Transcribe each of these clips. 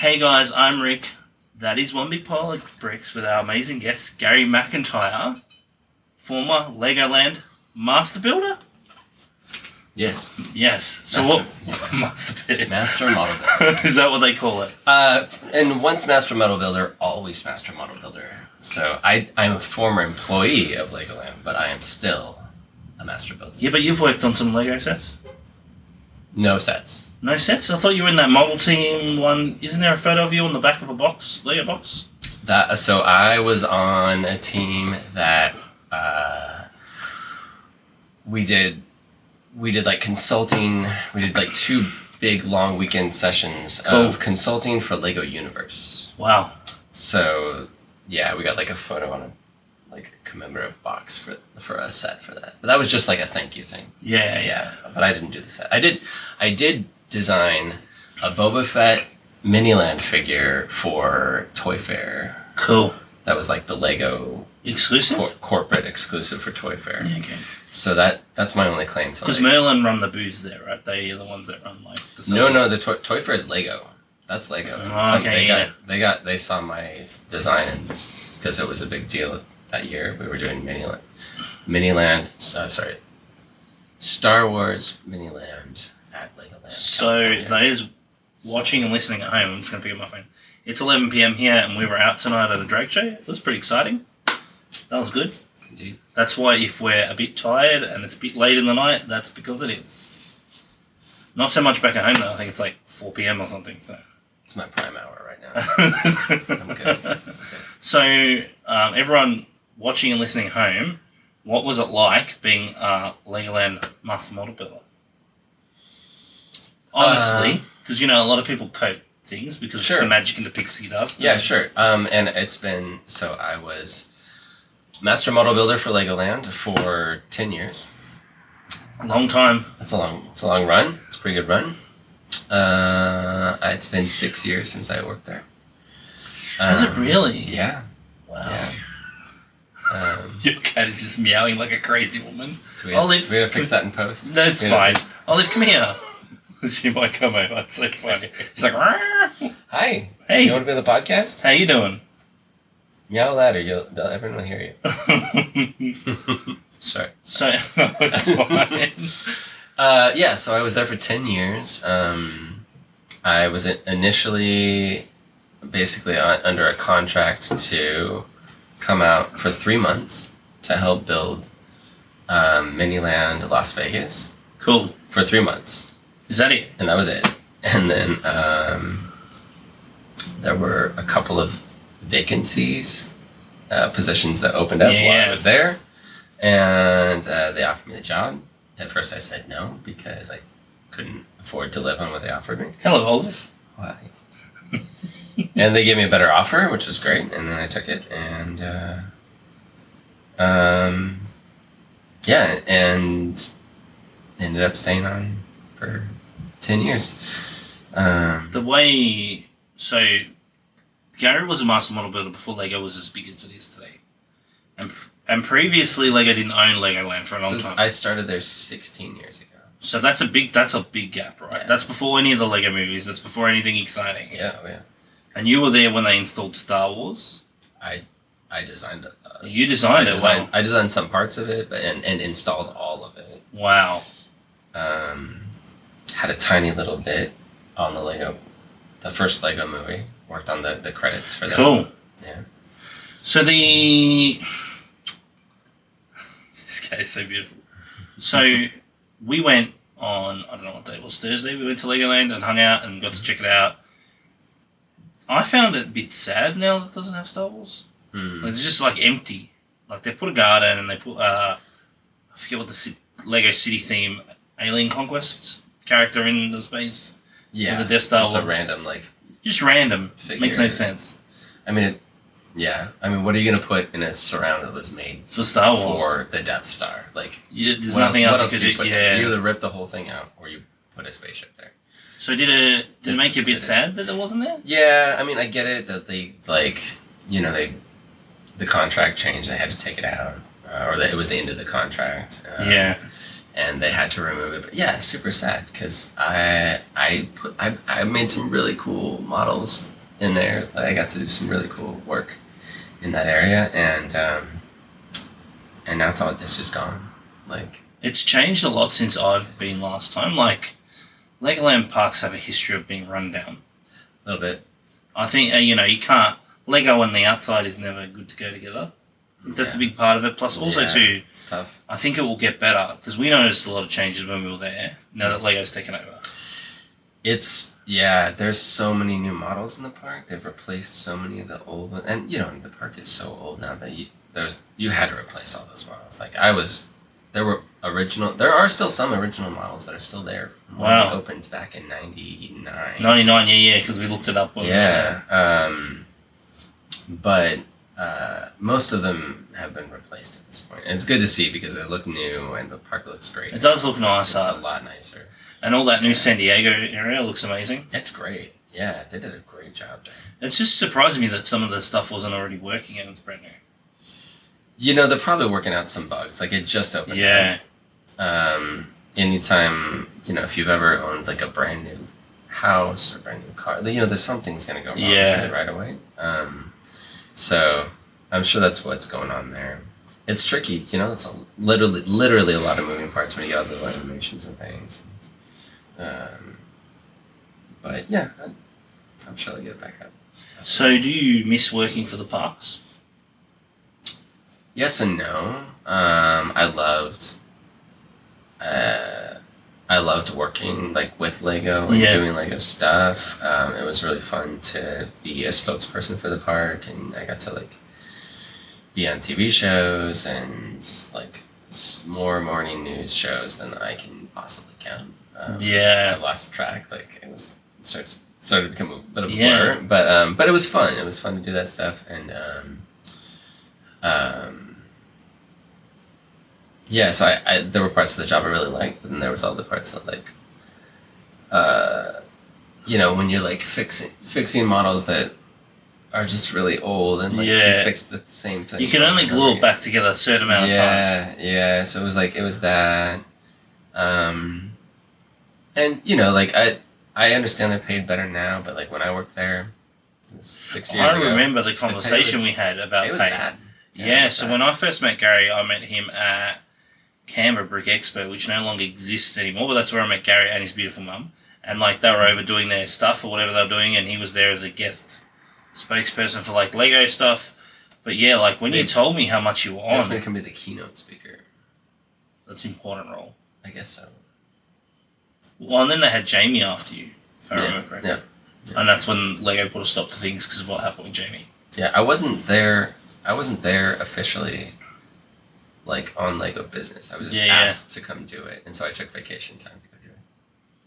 Hey guys, I'm Rick. That is One Big Pile of Bricks with our amazing guest, Gary McIntire, former LEGOland master builder? Yes. Yes. So Master model builder. Is that what they call it? And once master model builder, always master model builder. So I'm a former employee of LEGOland, but I am still a master builder. Yeah, but you've worked on some LEGO sets? No sets. No sets? I thought you were in that model team one. Isn't there a photo of you on the back of a box, LEGO box? So I was on a team that we did like consulting. We did like 2 big long weekend sessions of consulting for LEGO Universe. Wow. So yeah, we got like a photo on a commemorative box for a set for that. But that was just like a thank you thing. Yeah. But I didn't do the set. I did design a Boba Fett Miniland figure for Toy Fair. Cool. That was like the LEGO exclusive? Corporate exclusive for Toy Fair. Yeah, okay. So that's my only claim to. Because Merlin run the booths there, right? They are the ones that run like the No, the Toy Fair is LEGO. That's LEGO. Oh, okay, They saw my design and because it was a big deal that year. We were doing Star Wars Miniland at LEGOland. So those watching and listening at home, I'm just going to pick up my phone. It's 11 p.m. here, and we were out tonight at a drag show. It was pretty exciting. That was good. Indeed. That's why if we're a bit tired and it's a bit late in the night, that's because it is. Not so much back at home though. I think it's like 4 p.m. or something. So it's my prime hour right now. I'm good. So everyone watching and listening at home, what was it like being a LEGOland master model builder? Honestly, because a lot of people coat things because it's the magic in the pixie dust. Yeah, sure. And it's been I was master model builder for LEGOland for 10 years. A long time. It's a long run. It's a pretty good run. It's been 6 years since I worked there. Has it really? Yeah. Wow. Yeah. Your cat is just meowing like a crazy woman. We gotta fix that in post. No, it's fine. Olive, come here. She might come over. It's so funny. She's like, "Rrr." Hi. Hey. You want to be on the podcast? How you doing? Meow louder. Everyone will hear you. Sorry. So, no, it's fine. So I was there for 10 years. I was initially basically under a contract to come out for 3 months to help build Miniland Las Vegas. Cool. For 3 months. Is that it? And that was it. And then there were a couple of vacancies, positions that opened up while I was there. And they offered me the job. At first I said no because I couldn't afford to live on what they offered me. Hello, Olive. Why? And they gave me a better offer, which was great. And then I took it. And and ended up staying on for 10 years. Gary was a master model builder before LEGO was as big as it is today. And previously LEGO didn't own LEGOland for a long time. I started there 16 years ago. So that's a big gap, right? Yeah. That's before any of the LEGO movies. That's before anything exciting. Yeah. And you were there when they installed Star Wars? I designed it. You designed it? Wow. I designed some parts of it and installed all of it. Wow. Had a tiny little bit on the first LEGO movie. Worked on the credits for that. Cool. Yeah. So this guy's so beautiful. So we went on, I don't know what day it was, Thursday, we went to LEGOland and hung out and got to check it out. I found it a bit sad now that it doesn't have Star Wars. Like, it's just like empty. Like they put a garden and they put, I forget what the LEGO City theme, Alien Conquest character in the space. Yeah. With the Death Star just was. A random Just random. Figure. Makes no sense. I mean, what are you gonna put in a surround that was made for Star Wars for the Death Star? Like, there's nothing else you could do. Yeah, you either rip the whole thing out or you put a spaceship there. So did it make you a bit sad that it wasn't there? Yeah, I mean, I get it that they the contract changed. They had to take it out, or that it was the end of the contract. and they had to remove it. But yeah, it's super sad because I made some really cool models in there. I got to do some really cool work in that area, and now it's just gone. Like, it's changed a lot since I've been last time. Like, Legoland parks have a history of being run down. A little bit. I think you can't. Lego and the outside is never good to go together. That's a big part of it. Plus, also too, it's tough. I think it will get better because we noticed a lot of changes when we were there. Now that Lego's taken over, there's so many new models in the park. They've replaced so many of the old ones, and the park is so old now that you had to replace all those models. Like there are still some original models that are still there when we opened back in 99. 99, yeah, because we looked it up. But most of them have been replaced at this point. And it's good to see because they look new and the park looks great. It does look nicer. It's a lot nicer. And all that new San Diego area looks amazing. It's great. Yeah, they did a great job there. It's just surprising me that some of the stuff wasn't already working and it's brand new. They're probably working out some bugs. Like, it just opened up. Yeah. Anytime, if you've ever owned, like, a brand new house or brand new car, there's something's going to go wrong with it right away. So I'm sure that's what's going on there. It's tricky, it's literally a lot of moving parts when you get all the animations and things. But yeah, I'm sure they'll get it back up. So do you miss working for the parks? Yes and no. I loved working like with Lego and doing Lego stuff. It was really fun to be a spokesperson for the park, and I got to like be on TV shows and like more morning news shows than I can possibly count. I lost track. Like it started to become a bit of a blur, but it was fun. It was fun to do that stuff, and so I there were parts of the job I really liked, but then there was all the parts that like, when you're like fixing models that are just really old and like you fix the same thing. You can only glue it back together a certain amount of times. Yeah. So it was that, and I understand they're paid better now, but like when I worked there, 6 years ago, I remember the conversation we had about pay. Bad. So when I first met Gary, I met him at Canberra Brick Expo, which no longer exists anymore, but that's where I met Gary and his beautiful mum. And like they were over doing their stuff or whatever they were doing, and he was there as a guest spokesperson for like Lego stuff. But yeah, like when you told me how much you were on, that's going to be the keynote speaker. That's an important role. I guess so. Well, and then they had Jamie after you, if I remember correctly. Yeah. And that's when Lego put a stop to things because of what happened with Jamie. Yeah, I wasn't there officially, like on Lego business. I was just asked to come do it, and so I took vacation time to go do it.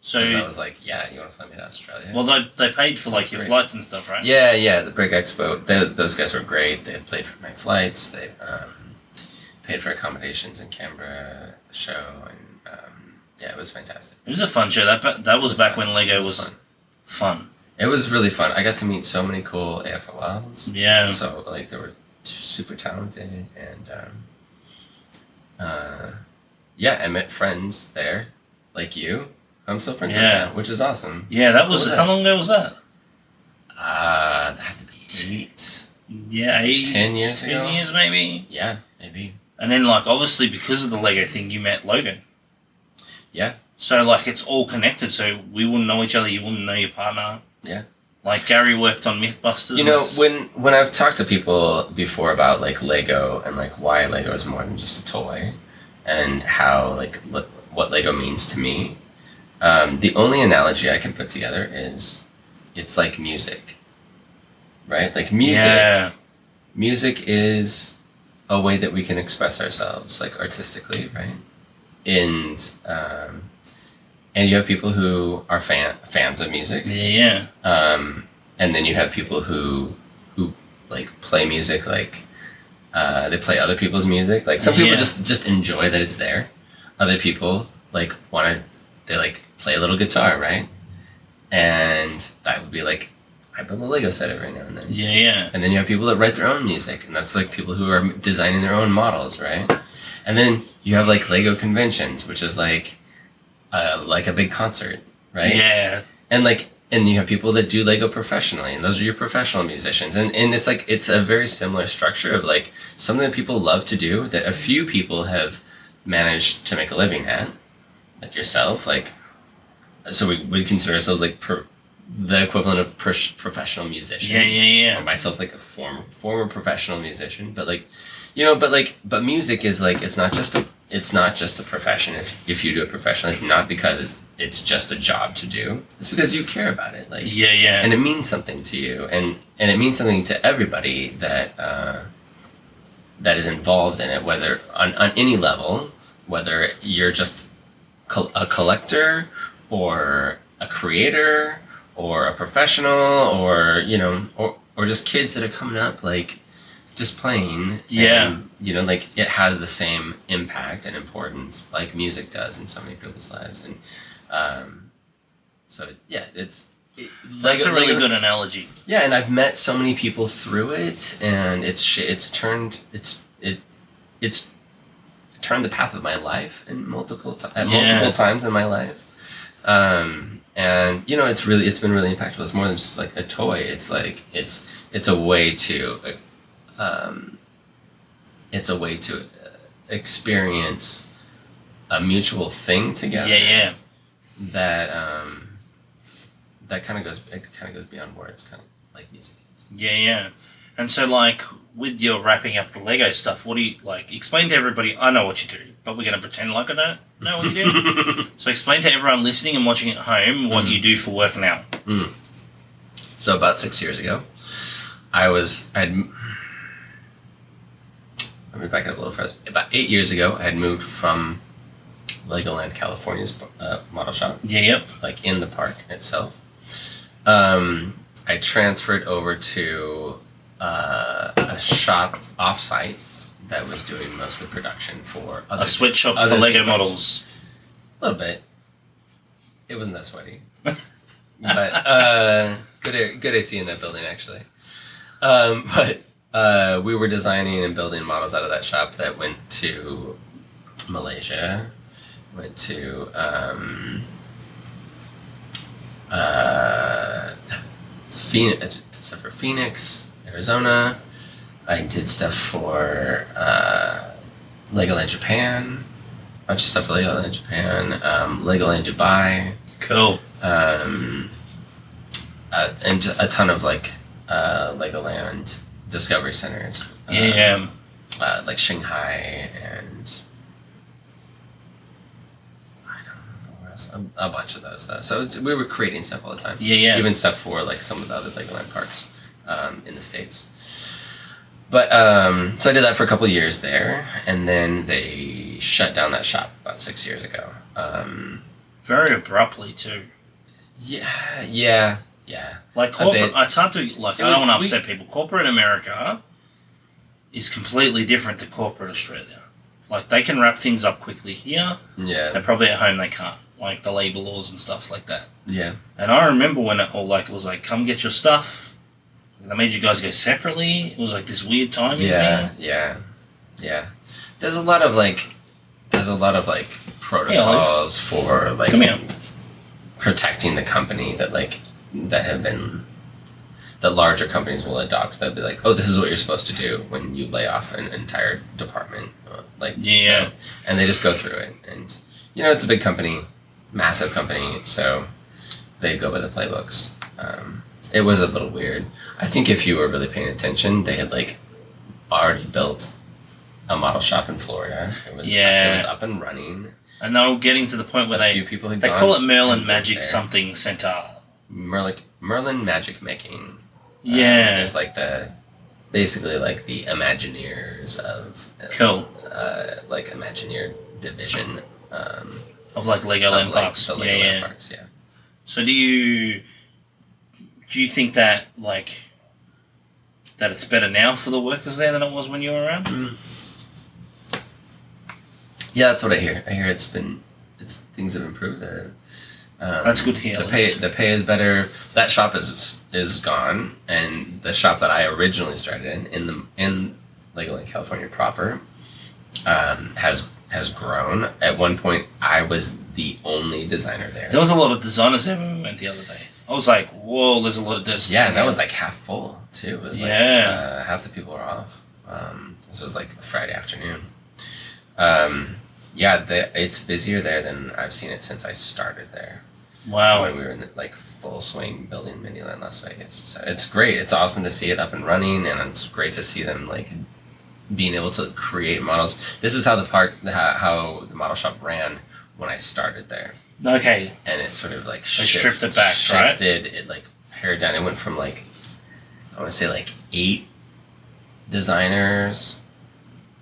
So I was like, "Yeah, you want to fly me to Australia?" Well, they paid for like your flights and stuff, right? Yeah. The Brick Expo, those guys were great. They had paid for my flights. They paid for accommodations in Canberra, the show, and it was fantastic. It was a fun show. That was back when Lego was fun. It was really fun. I got to meet so many cool AFOLs. Yeah. So like they were super talented, and I met friends there, like you. I'm still friends with now, which is awesome. Yeah, that was how long ago was that? That had to be 8. Yeah, 10 years ago. 10 years maybe. Yeah, maybe. And then like obviously because of the Lego thing, you met Logan. Yeah. So like it's all connected. So we wouldn't know each other. You wouldn't know your partner. Yeah. Like Gary worked on Mythbusters. When I've talked to people before about like Lego and like why Lego is more than just a toy, and how like what Lego means to me, the only analogy I can put together is it's like music, right? Like music. Yeah. Music is a way that we can express ourselves like artistically, right? And you have people who are fans of music. Yeah. And then you have people who like play music, like they play other people's music. Like some people just enjoy that it's there. Other people like they like play a little guitar, right? And that would be like I build a Lego set every now and then. Yeah. And then you have people that write their own music, and that's like people who are designing their own models, right? And then you have like Lego conventions, which is like a big concert, right? Yeah. And you have people that do Lego professionally, and those are your professional musicians. And it's like, it's a very similar structure of like something that people love to do that a few people have managed to make a living at, like yourself. Like, so we consider ourselves like the equivalent of professional musicians. Yeah. Or myself, like a former professional musician, but like, you know, but music is like, it's not just a profession. If you do it professionally, it's not because it's just a job to do. It's because you care about it. Like, yeah. And it means something to you, and it means something to everybody that that is involved in it, whether on any level, whether you're just a collector or a creator or a professional, or you know, or just kids that are coming up, like just playing. Yeah. And, you know, like it has the same impact and importance like music does in so many people's lives. And so yeah, that's a really good analogy. Yeah, and I've met so many people through it, and it's turned the path of my life in multiple times in my life. And you know, it's been really impactful. It's more than just like a toy. It's like it's a way to experience a mutual thing together. Yeah. That kind of goes beyond words, kind of like music is. Yeah. And so, like, with your wrapping up the Lego stuff, what do you, like, explain to everybody, I know what you do, but we're going to pretend like I don't know what you do. So explain to everyone listening and watching at home what you do for work now. So about 6 years ago, let me back up a little further. About 8 years ago, I had moved from LEGOland, California's model shop. Yep. Like in the park itself. I transferred over to a shop off-site that was doing most of the production for a sweatshop for Lego models. A little bit. It wasn't that sweaty, but good AC in that building actually. But we were designing and building models out of that shop that went to Malaysia, went to stuff for Phoenix, Arizona. I did stuff for LEGOland Japan, a bunch of stuff for LEGOland Japan, LEGOland Dubai. Cool. And just a ton of like LEGOland Discovery Centers. Like Shanghai and I don't know where else. A bunch of those though. So we were creating stuff all the time. Yeah. Even stuff for like some of the other LEGOland parks in the States. But so I did that for a couple of years there, and then they shut down that shop about 6 years ago. Very abruptly too. Yeah. Like corporate, it's hard to like. I don't want to upset people. Corporate America is completely different to corporate Australia. Like they can wrap things up quickly here. Yeah. And probably at home they can't. Like the labor laws and stuff like that. Yeah. And I remember when it was like, come get your stuff. They made you guys go separately. It was like this weird timing thing. Yeah. There's a lot of protocols for like protecting the company that larger companies will adopt. They'll be like, oh, this is what you're supposed to do when you lay off an entire department. So, and they just go through it. And you know, it's a big company, massive company, so they go by the playbooks. It was a little weird. I think if you were really paying attention, they had like already built a model shop in Florida. It was up and running. And they were getting to the point where they call it Merlin Magic something Center. Merlin Magic Making. Yeah. It's like basically like the Imagineers of cool. Like Imagineer division of like LEGOland parks. The LEGOland parks, yeah. So do you think that that it's better now for the workers there than it was when you were around? Yeah, that's what I hear. I hear things have improved. That's good to hear. The pay is better. That shop is gone, and the shop that I originally started in LEGOland California proper has grown. At one point, I was the only designer there. There was a lot of designers there when we went the other day. I was like, whoa, there's a lot of designers. Yeah, and that was like half full too. It was like half the people were off. This was like a Friday afternoon. It's busier there than I've seen it since I started there. Wow. When we were in the, like full swing building Miniland Las Vegas. So it's great. It's awesome to see it up and running, and it's great to see them like being able to create models. This is how how the model shop ran when I started there. Okay. And it sort of like stripped it back, shifted, right? It like pared down. It went from like, I want to say like 8 designers.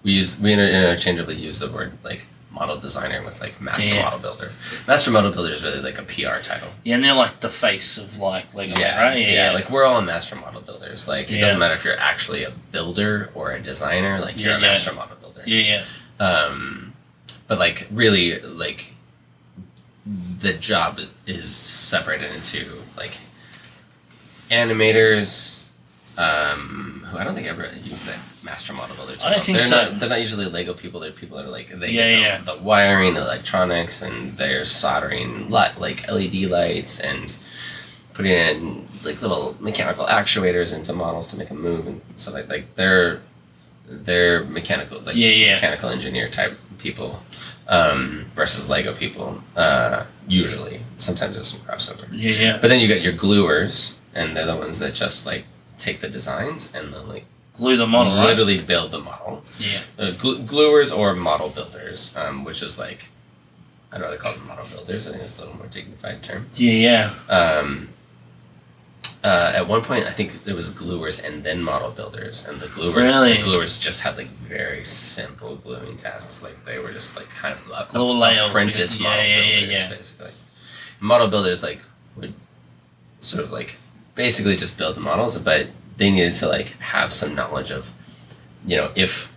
We interchangeably use the word like model designer with like master model builder. Master model builder is really like a PR title. Yeah, and they're like the face of like LEGOland, right? Yeah, like we're all master model builders. Like it doesn't matter if you're actually a builder or a designer. Like you're a master model builder. Yeah. But like really like the job is separated into like animators, who I don't think ever use the master model builder term. I don't think so. They're not usually Lego people. They're people that are like they get the wiring, the electronics, and they're soldering like LED lights and putting in like little mechanical actuators into models to make them move, and so like they're mechanical mechanical engineer type people. Versus Lego people, usually. Sometimes there's some crossover. Yeah. But then you got your gluers, and they're the ones that just like take the designs and then like glue the model, literally build the model. Yeah. Gluers or model builders, which is like, I'd rather call them model builders. I think it's a little more dignified term. Yeah. At one point, I think it was gluers and then model builders, and the gluers just had like very simple gluing tasks. Like they were just like kind of apprentice model builders, basically. Model builders like would sort of like basically just build the models, but they needed to like have some knowledge of, if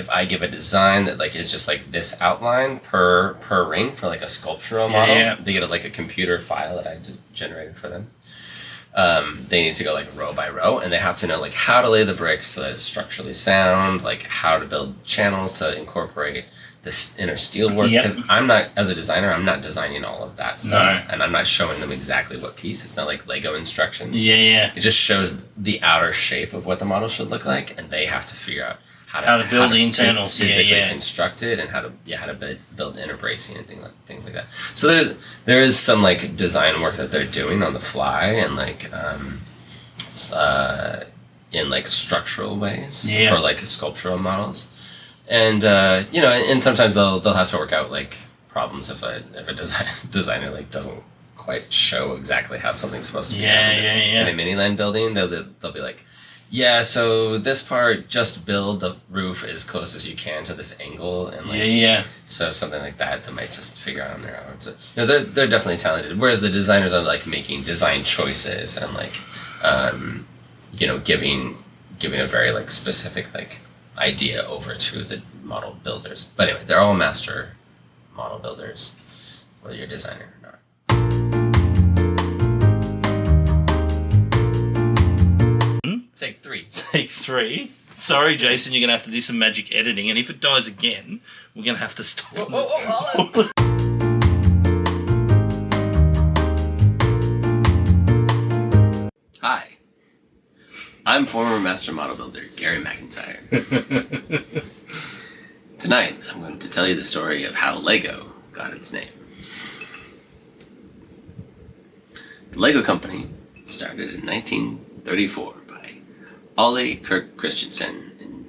I give a design that like is just like this outline per ring for like a sculptural model, they get like a computer file that I just generated for them. They need to go like row by row, and they have to know like how to lay the bricks so that it's structurally sound, like how to build channels to incorporate this inner steel work. Because I'm not, as a designer, I'm not designing all of that stuff, and I'm not showing them exactly what piece. It's not like Lego instructions. Yeah. It just shows the outer shape of what the model should look like, and they have to figure out how to build the internals, physically construct it, and how to build inner bracing and things like that. So there is some like design work that they're doing on the fly, and like in like structural ways for like sculptural models, and and sometimes they'll have to work out like problems if a designer like doesn't quite show exactly how something's supposed to be done. In a Miniland building, they'll be like, yeah, so this part, just build the roof as close as you can to this angle, and like so something like that they might just figure out on their own. So they're definitely talented. Whereas the designers are like making design choices and like giving a very like specific like idea over to the model builders. But anyway, they're all master model builders, whether you're a designer or not. Take 3. Sorry, Jason, you're going to have to do some magic editing, and if it dies again, we're going to have to stop. Hi. I'm former master model builder Gary McIntire. Tonight, I'm going to tell you the story of how Lego got its name. The Lego company started in 1934 by Ole Kirk Christensen in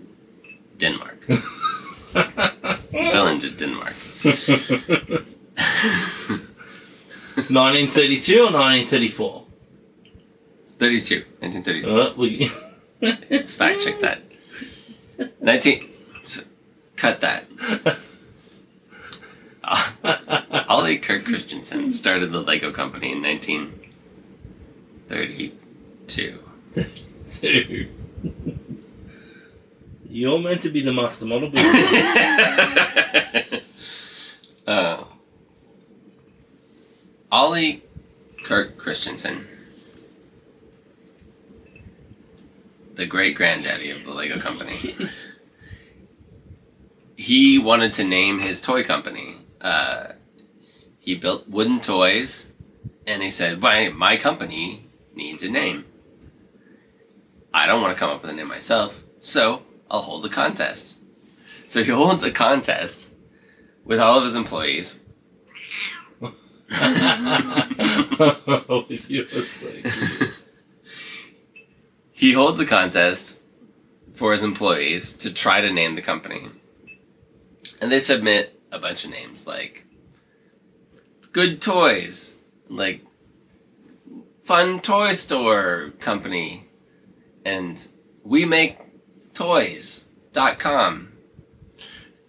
Denmark. Fell into Denmark. 1932 or 1934? 1932. Let's fact check that. Cut that. Ole Kirk Christensen started the Lego company in 1932. You're meant to be the master model builder. Ole Kirk Christensen, the great granddaddy of the Lego company. he wanted to name his toy company. He built wooden toys, and he said, my company needs a name. I don't want to come up with a name myself, so I'll hold a contest. So he holds a contest with all of his employees. You're so cute. He holds a contest for his employees to try to name the company. And they submit a bunch of names like Good Toys, like Fun Toy Store Company, and We Make Toys.com.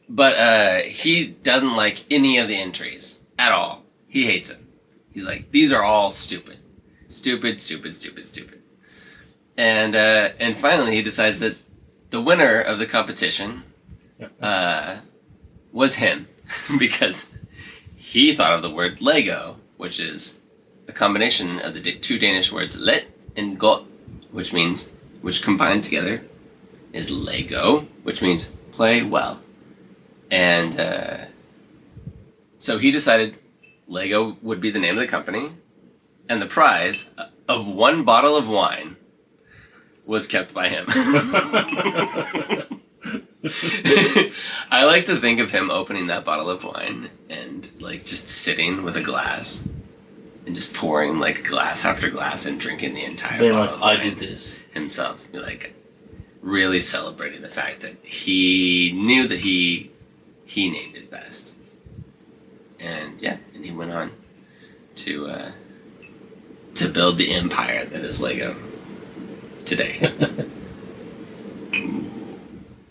But he doesn't like any of the entries at all. He hates them. He's like, these are all stupid. Stupid, stupid, stupid, stupid. And finally he decides that the winner of the competition was him. Because he thought of the word Lego, which is a combination of the two Danish words let and godt, which combined together is Lego, which means play well. And so he decided Lego would be the name of the company, and the prize of 1 bottle of wine was kept by him. I like to think of him opening that bottle of wine and like just sitting with a glass and just pouring like glass after glass and drinking the entire Being bottle like, of wine I did this himself. Like really celebrating the fact that he knew that he named it best. And yeah, and he went on to build the empire that is Lego today.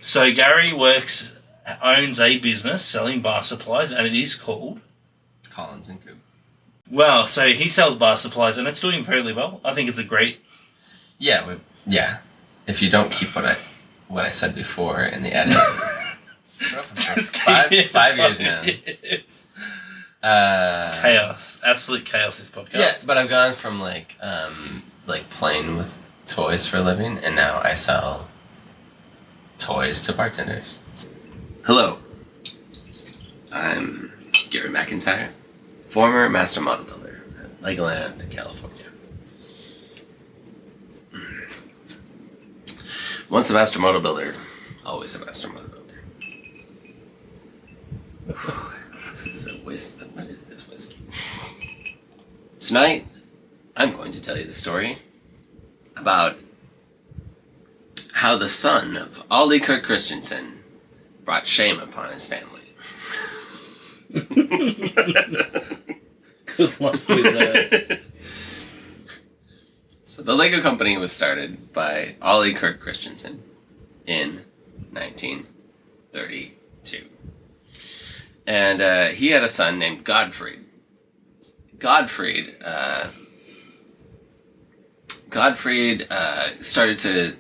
So Gary owns a business selling bar supplies, and it is called Collins and Coop. Well, so he sells bar supplies, and it's doing fairly well. I think it's a great. Yeah, If you don't keep what I said before in the edit. five years now. Chaos, absolute chaos. This podcast. Yeah, but I've gone from like playing with toys for a living, and now I sell toys to bartenders. Hello, I'm Gary McIntire, former master model builder at LEGOland, California. Once a master model builder, always a master model builder. This is a whiskey. What is this whiskey? Tonight, I'm going to tell you the story about how the son of Ollie Kirk Christensen brought shame upon his family. Good luck with that. So the Lego company was started by Ollie Kirk Christensen in 1932. And he had a son named Godfried. Godfried started to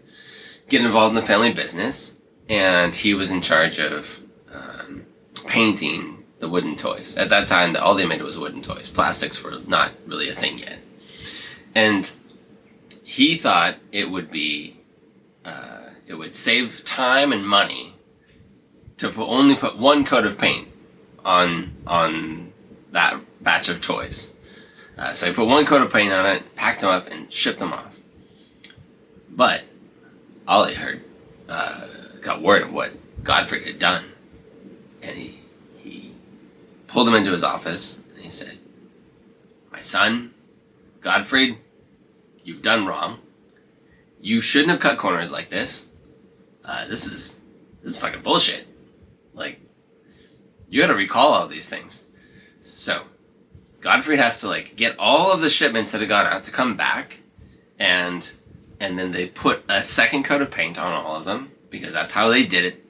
get involved in the family business, and he was in charge of painting the wooden toys. At that time, all they made was wooden toys. Plastics were not really a thing yet. And he thought it would save time and money to only put one coat of paint on that batch of toys. So he put one coat of paint on it, packed them up, and shipped them off. But Ollie got word of what Godfrey had done, and he pulled him into his office, and he said, "My son, Godfrey, you've done wrong. You shouldn't have cut corners like this. This is fucking bullshit. Like, you gotta recall all these things." So Godfrey has to like get all of the shipments that had gone out to come back, and then they put a second coat of paint on all of them because that's how they did it.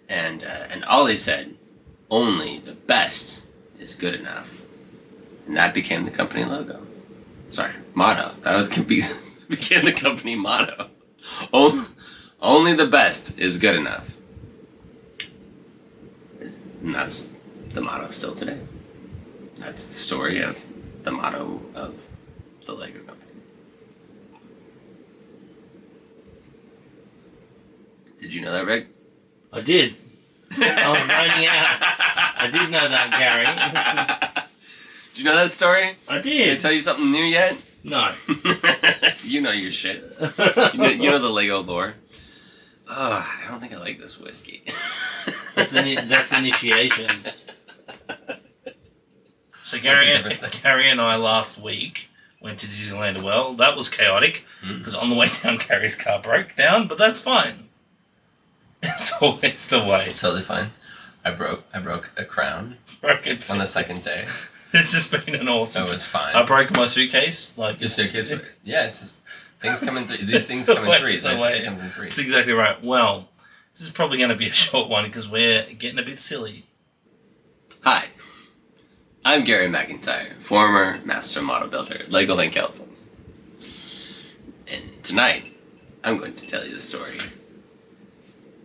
And Ollie said, "Only the best is good enough," and that became the company logo. Sorry, motto. That became the company motto. Only the best is good enough. And that's the motto still today. That's the story of the motto of the Lego company. Did you know that, Rick? I did. I was zoning out. I did know that, Gary. Did you know that story? I Did I did. tell you something new yet? No. You know your shit. You know the Lego lore. Oh, I don't think I like this whiskey. That's initiation. So That's Gary and I last week went to Disneyland as well. That was chaotic because on the way down, Gary's car broke down, but that's fine. It's always the way. It's totally fine. I broke a crown Broke it. on the second day. It's just been an awesome. It was fine. I broke my suitcase. Like Your suitcase. Yeah, it's just things come in threes. These things It's come the way- in threes. it's the Like, way. this comes in threes. That's exactly right. Well, this is probably going to be a short one because we're getting a bit silly. Hi, I'm Gary McIntire, former master model builder at LEGOland, California. And tonight, I'm going to tell you the story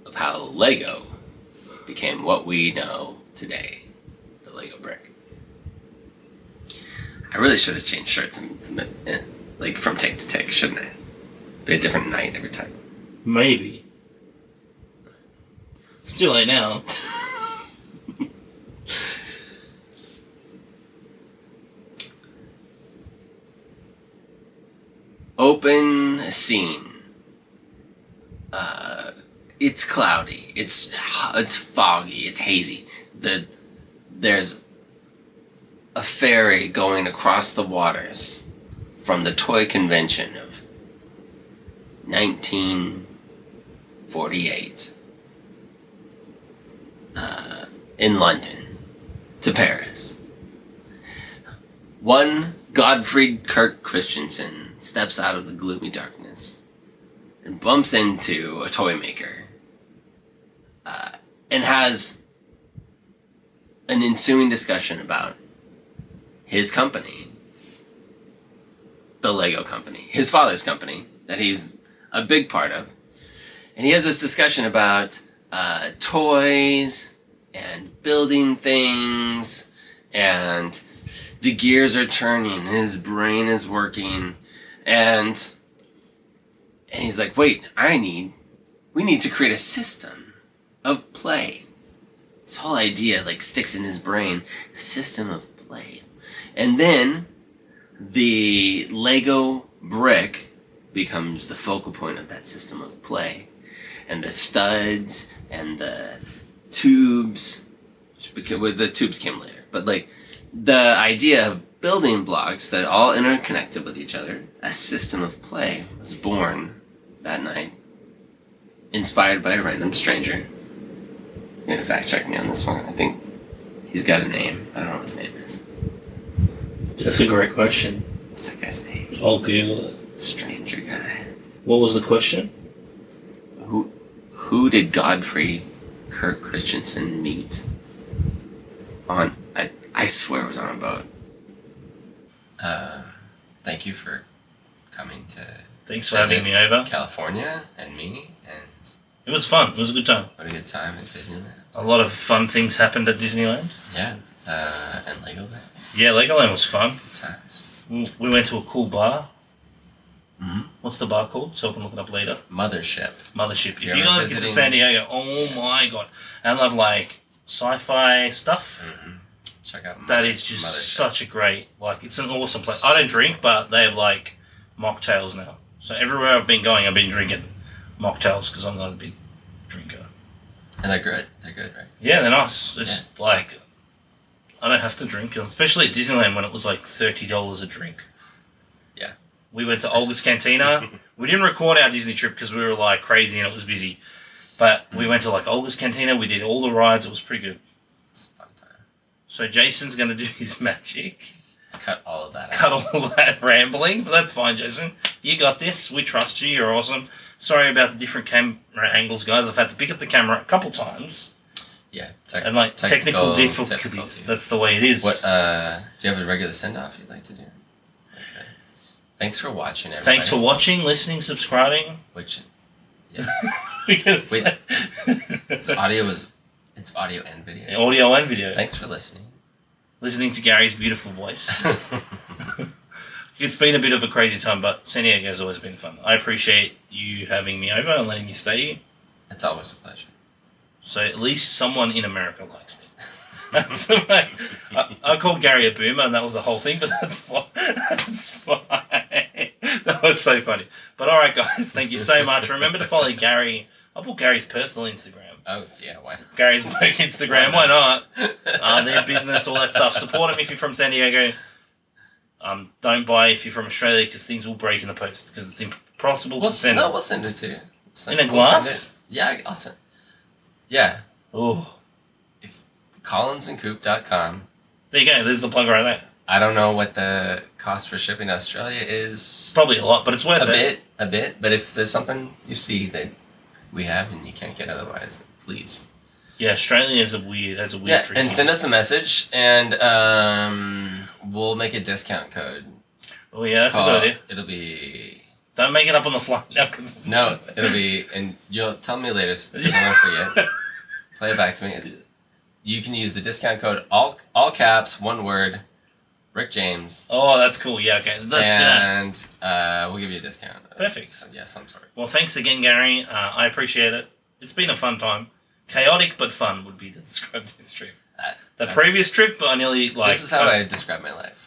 of how Lego became what we know today, the Lego brick. I really should have changed shirts like from take to take, shouldn't I? Be a different night every time. Maybe. It's too late now. Open scene. It's cloudy. It's foggy. It's hazy. There's a ferry going across the waters from the toy convention of 1948 in London to Paris. One Godfried Kirk Christensen steps out of the gloomy darkness and bumps into a toy maker and has an ensuing discussion about his company, the Lego company, his father's company that he's a big part of. And he has this discussion about toys and building things, and the gears are turning and his brain is working, and he's like, wait, we need to create a system of play. This whole idea like sticks in his brain, system of play. And then the Lego brick becomes the focal point of that system of play. And the studs and the tubes, the tubes came later, but like the idea of building blocks that all interconnected with each other, a system of play, was born that night, inspired by a random stranger. You're gonna fact check me on this one. I think he's got a name. I don't know what his name is. That's a great question. What's that guy's name? I'll Google it. Stranger guy. What was the question? Who did Godfrey Kirk Christensen meet on? I swear it was on a boat. Thank you for coming to Thanks for having me over. California and me, and It was fun. It was a good time. what a good time at Disneyland. A lot of fun things happened at Disneyland. Yeah, and Legoland. Yeah, Legoland was fun. Good times. We went to a cool bar. Mm-hmm. What's the bar called? So I can look it up later. Mothership. Mothership. If You're you guys get to visiting- San Diego, oh Yes. my god. I love like sci-fi stuff. Mm-hmm. Check out. That is just Mothership. such a great, like, it's an awesome place. I don't drink, but they have like mocktails now. So everywhere I've been going, I've been drinking mocktails because I'm not a big drinker. And they're good. They're good, right? Yeah, they're nice. It's like, I don't have to drink, especially at Disneyland when it was like $30 a drink. Yeah. We went to Olga's Cantina. We didn't record our Disney trip because we were like crazy and it was busy. But we went to like Olga's Cantina. We did all the rides. It was pretty good. It's a fun time. So Jason's going to do his magic. Let's cut all of that out. Cut all that rambling. But that's fine, Jason. You got this. We trust you. You're awesome. Sorry about the different camera angles, guys. I've had to pick up the camera a couple times. Yeah. And like technical difficulties. difficulties. That's the way it is. What, do you have a regular send-off you'd like to do? Okay. Thanks for watching, everybody. Thanks for watching, listening, subscribing. Which, yeah. Because Wait. It's audio and video. audio and video. Thanks for listening. Listening to Gary's beautiful voice. It's been a bit of a crazy time, but San Diego's always been fun. I appreciate you having me over and letting me stay. It's always a pleasure. So at least someone in America likes me. That's the way. I called Gary a boomer, and that was the whole thing. But that's fine. That's fine. That was so funny. But all right, guys, thank you so much. Remember to follow Gary. I'll put Gary's personal Instagram. Oh yeah, why not? Gary's work Instagram. Why not? Their business, all that stuff. Support them if you're from San Diego. Don't buy if you're from Australia because things will break in the post because it's impossible to send. No, we'll send it to you. In a glass? Yeah, I'll send. Yeah. Oh. CollinsandCoop.com. There you go. There's the plug right there. I don't know what the cost for shipping to Australia is. Probably a lot, but it's worth it. A bit. But if there's something you see that we have and you can't get otherwise, then please. Yeah, Australia is a weird yeah, trick. and send us a message, and we'll make a discount code. Oh yeah, that's a good idea. It'll be. Don't make it up on the fly now, cause... No, it'll be, and you'll tell me later. So I won't forget. Play it back to me. You can use the discount code all caps, one word, Rick James. Oh, that's cool. Yeah, okay, let's do that. And we'll give you a discount. Perfect. So, yeah, some sort. Well, thanks again, Gary. I appreciate it. It's been a fun time. Chaotic but fun would be to describe this trip. The previous trip, I nearly like. This is how I describe my life.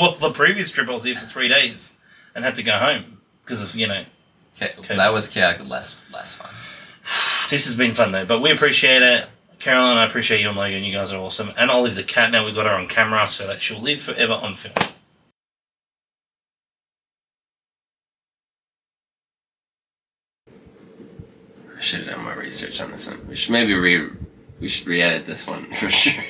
Well, the previous trip I was here for 3 days and had to go home because of Okay, that was chaotic, less fun. This has been fun though, but we appreciate it. Caroline, I appreciate you and Logan. You guys are awesome. And Olive the cat, now we've got her on camera so that she'll live forever on film. I should have done more research on this one. We should maybe re-edit this one for sure.